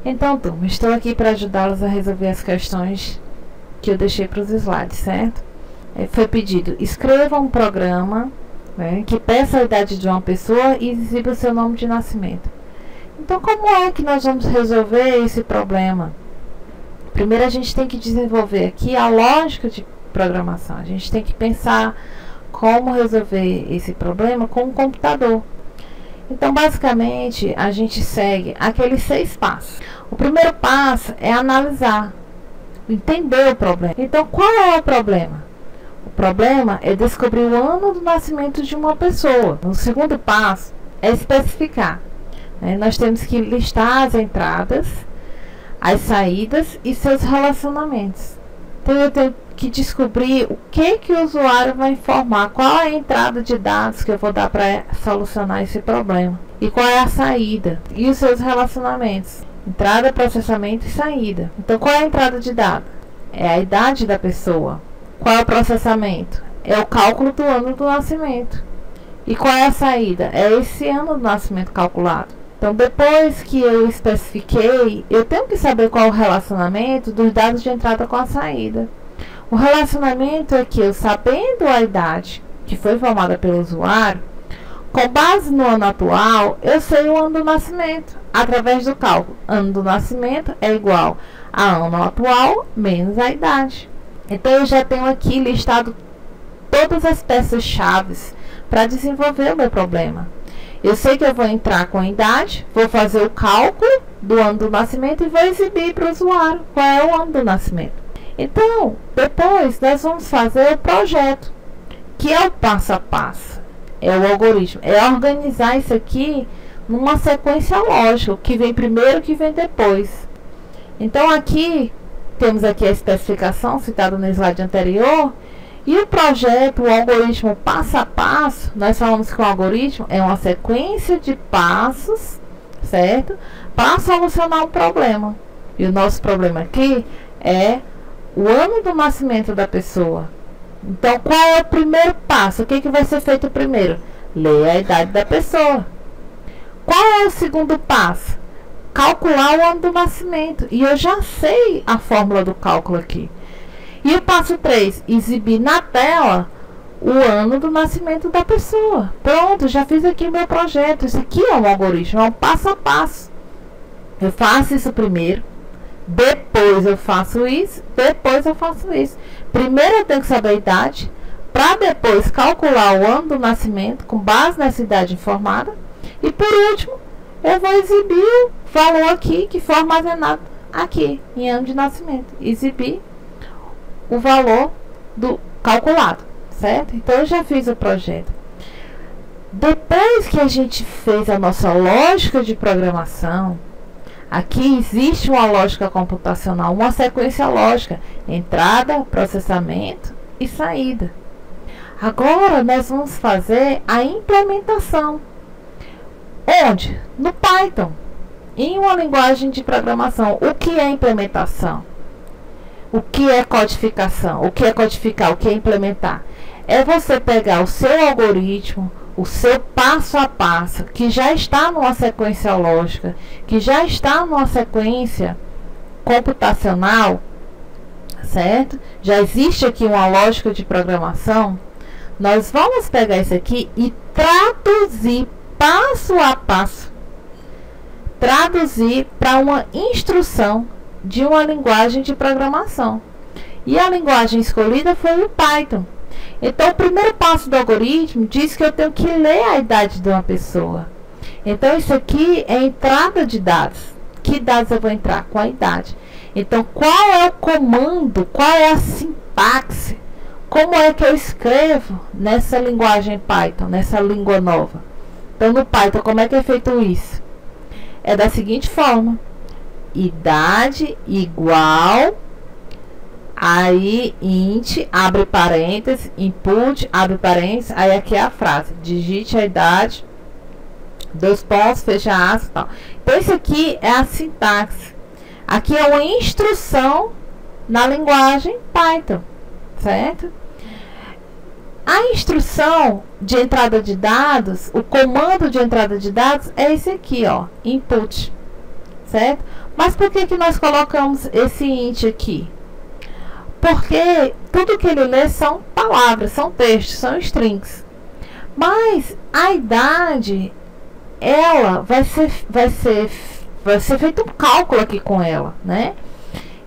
Então, turma, estou aqui para ajudá-los a resolver as questões que eu deixei para os slides, certo? Foi pedido, escreva um programa, né, que peça a idade de uma pessoa e exiba o seu nome de nascimento. Então, como é que nós vamos resolver esse problema? Primeiro, a gente tem que desenvolver aqui a lógica de programação. A gente tem que pensar como resolver esse problema com o computador. Então, basicamente, a gente segue aqueles 6 passos. O primeiro passo é analisar, entender o problema. Então, qual é o problema? O problema é descobrir o ano do nascimento de uma pessoa. O segundo passo é especificar. Nós temos que listar as entradas, as saídas e seus relacionamentos. Então, eu tenho que descobrir o que o usuário vai informar, qual é a entrada de dados que eu vou dar para solucionar esse problema, e qual é a saída, e os seus relacionamentos, entrada, processamento e saída. Então, qual é a entrada de dados? É a idade da pessoa. Qual é o processamento? É o cálculo do ano do nascimento. E qual é a saída? É esse ano do nascimento calculado. Então, depois que eu especifiquei, eu tenho que saber qual é o relacionamento dos dados de entrada com a saída. O relacionamento é que eu, sabendo a idade que foi informada pelo usuário, com base no ano atual, eu sei o ano do nascimento, através do cálculo. Ano do nascimento é igual a ano atual menos a idade. Então, eu já tenho aqui listado todas as peças-chave para desenvolver o meu problema. Eu sei que eu vou entrar com a idade, vou fazer o cálculo do ano do nascimento e vou exibir para o usuário qual é o ano do nascimento. Então, depois nós vamos fazer o projeto, que é o passo a passo, é o algoritmo, é organizar isso aqui numa sequência lógica, o que vem primeiro, o que vem depois. Então, aqui, temos aqui a especificação citada no slide anterior, e o projeto, o algoritmo passo a passo, nós falamos que o algoritmo é uma sequência de passos, certo? Para solucionar um problema. E o nosso problema aqui é o ano do nascimento da pessoa. Então, qual é o primeiro passo? O que vai ser feito primeiro? Ler a idade da pessoa. Qual é o segundo passo? Calcular o ano do nascimento. E eu já sei a fórmula do cálculo aqui. E o passo 3, exibir na tela o ano do nascimento da pessoa. Pronto, já fiz aqui o meu projeto. Isso aqui é um algoritmo, é um passo a passo. Eu faço isso primeiro, depois eu faço isso, depois eu faço isso. Primeiro eu tenho que saber a idade, para depois calcular o ano do nascimento, com base nessa idade informada. E por último, eu vou exibir o valor aqui, que foi armazenado aqui, em ano de nascimento. Exibir o valor do calculado, certo? Então, eu já fiz o projeto. Depois que a gente fez a nossa lógica de programação, aqui existe uma lógica computacional, uma sequência lógica, entrada, processamento e saída. Agora, nós vamos fazer a implementação. Onde? No Python, em uma linguagem de programação. O que é implementação? O que é codificação? O que é codificar? O que é implementar? É você pegar o seu algoritmo, o seu passo a passo, que já está numa sequência lógica, que já está numa sequência computacional, certo? Já existe aqui uma lógica de programação. Nós vamos pegar isso aqui e traduzir passo a passo, traduzir para uma instrução de uma linguagem de programação. E a linguagem escolhida foi o Python. Então, o primeiro passo do algoritmo diz que eu tenho que ler a idade de uma pessoa. Então, isso aqui é entrada de dados. Que dados eu vou entrar? Com a idade. Então, qual é o comando? Qual é a sintaxe? Como é que eu escrevo nessa linguagem Python, nessa língua nova? Então, no Python, como é que é feito isso? É da seguinte forma: idade igual, aí int, abre parênteses, input, abre parênteses, aí aqui é a frase, digite a idade, 2 pontos, fecha aspas, tal. Então, isso aqui é a sintaxe. Aqui é uma instrução na linguagem Python, certo? A instrução de entrada de dados, o comando de entrada de dados é esse aqui, ó, input, certo? Mas por que nós colocamos esse int aqui? Porque tudo que ele lê são palavras, são textos, são strings. Mas a idade, ela vai ser feito um cálculo aqui com ela, né?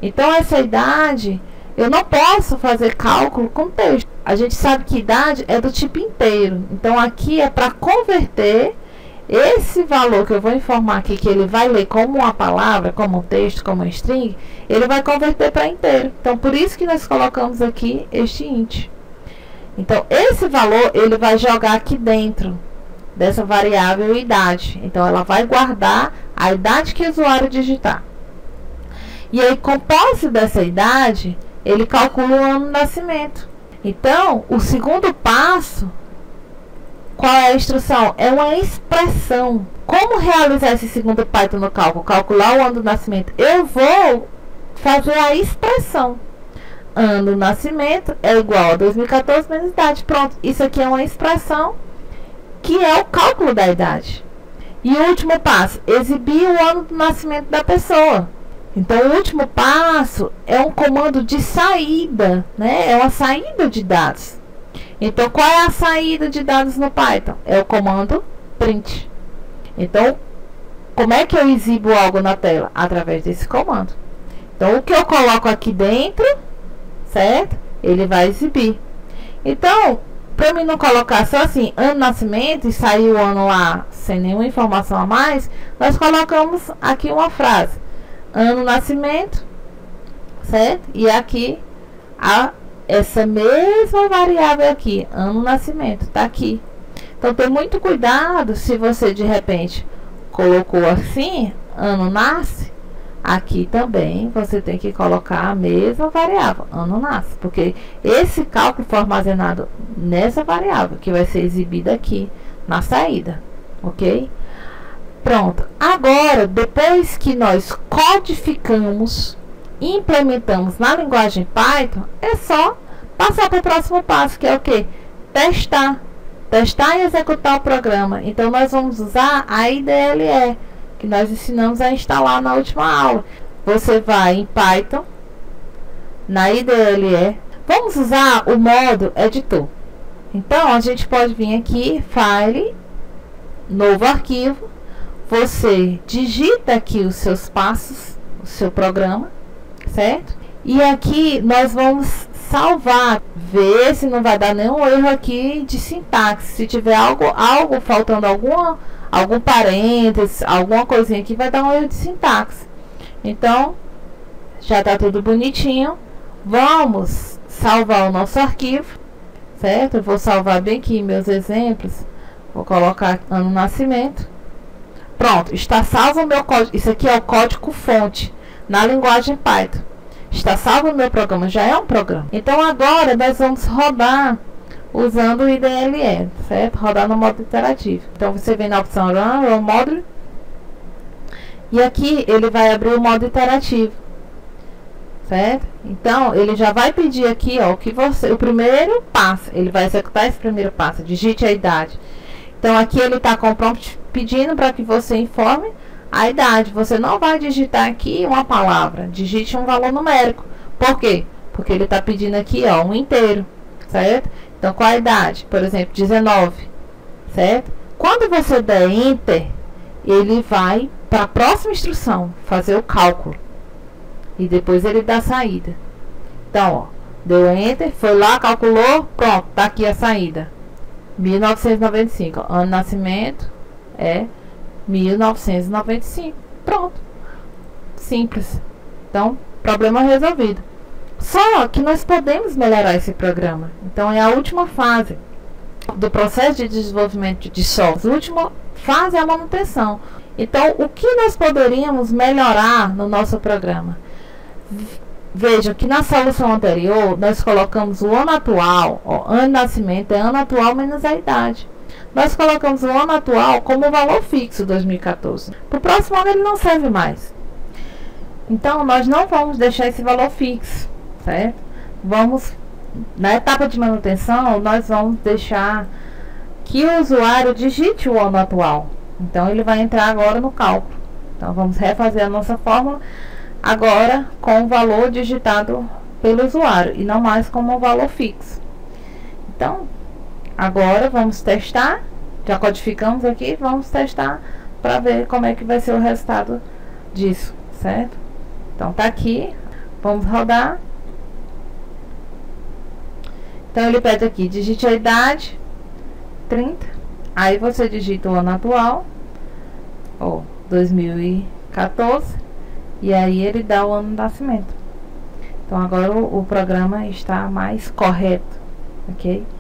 Então essa idade, eu não posso fazer cálculo com texto. A gente sabe que idade é do tipo inteiro. Então aqui é para converter esse valor que eu vou informar aqui, que ele vai ler como uma palavra, como um texto, como um string, ele vai converter para inteiro. Então por isso que nós colocamos aqui este int. Então esse valor ele vai jogar aqui dentro dessa variável idade. Então ela vai guardar a idade que o usuário digitar. E aí, com posse dessa idade, ele calcula o ano de nascimento. Então, o segundo passo, qual é a instrução? É uma expressão. Como realizar esse segundo passo no cálculo? Calcular o ano do nascimento. Eu vou fazer a expressão. Ano do nascimento é igual a 2014 menos idade. Pronto, isso aqui é uma expressão que é o cálculo da idade. E o último passo, exibir o ano do nascimento da pessoa. Então, o último passo é um comando de saída, né? É uma saída de dados. Então, qual é a saída de dados no Python? É o comando print. Então, como é que eu exibo algo na tela? Através desse comando. Então, o que eu coloco aqui dentro, certo? Ele vai exibir. Então, para mim não colocar só assim, ano de nascimento, e sair o ano lá sem nenhuma informação a mais, nós colocamos aqui uma frase. Ano nascimento, certo? E aqui essa mesma variável aqui, ano nascimento, tá aqui. Então tem muito cuidado se você de repente colocou assim, ano nasce, aqui também você tem que colocar a mesma variável, ano nasce, porque esse cálculo foi armazenado nessa variável que vai ser exibida aqui na saída, ok? Pronto, agora depois que nós codificamos, implementamos na linguagem Python, é só passar para o próximo passo, que é o que? Testar e executar o programa. Então nós vamos usar a IDLE, que nós ensinamos a instalar na última aula. Você vai em Python, na IDLE, vamos usar o modo editor. Então a gente pode vir aqui, File, novo arquivo. Você digita aqui os seus passos, o seu programa, certo? E aqui nós vamos salvar, ver se não vai dar nenhum erro aqui de sintaxe. Se tiver algo faltando algum parênteses, alguma coisinha aqui, vai dar um erro de sintaxe. Então, já está tudo bonitinho. Vamos salvar o nosso arquivo, certo? Eu vou salvar bem aqui meus exemplos. Vou colocar ano de nascimento. Pronto, está salvo o meu código. Isso aqui é o código fonte na linguagem Python. Está salvo o meu programa, já é um programa. Então agora nós vamos rodar usando o IDLE, certo? Rodar no modo interativo. Então você vem na opção Run Module. E aqui ele vai abrir o modo interativo, certo? Então ele já vai pedir aqui, ó, o primeiro passo. Ele vai executar esse primeiro passo. Digite a idade. Então aqui ele está com o prompt pedindo para que você informe a idade. Você não vai digitar aqui uma palavra, digite um valor numérico. Por quê? Porque ele está pedindo aqui, ó, um inteiro, certo? Então qual a idade? Por exemplo, 19, certo? Quando você der Enter, ele vai para a próxima instrução, fazer o cálculo. E depois ele dá a saída. Então, ó, deu Enter, foi lá, calculou, pronto, tá aqui a saída. 1995, ó, ano de nascimento é 1995. Pronto. Simples. Então, problema resolvido. Só que nós podemos melhorar esse programa. Então, é a última fase do processo de desenvolvimento de software. A última fase é a manutenção. Então, o que nós poderíamos melhorar no nosso programa? Vejam que na solução anterior, nós colocamos o ano atual, ó, ano de nascimento é ano atual menos a idade. Nós colocamos o ano atual como valor fixo, 2014. Para o próximo ano ele não serve mais. Então, nós não vamos deixar esse valor fixo, certo? Vamos, na etapa de manutenção, nós vamos deixar que o usuário digite o ano atual. Então, ele vai entrar agora no cálculo. Então, vamos refazer a nossa fórmula agora com o valor digitado pelo usuário e não mais como um valor fixo. Então, agora vamos testar. Já codificamos aqui, vamos testar para ver como é que vai ser o resultado disso, certo? Então, tá aqui. Vamos rodar. Então, ele pede aqui, digite a idade, 30. Aí, você digita o ano atual, ó, 2014. E aí, ele dá o ano de nascimento. Então, agora o programa está mais correto, ok?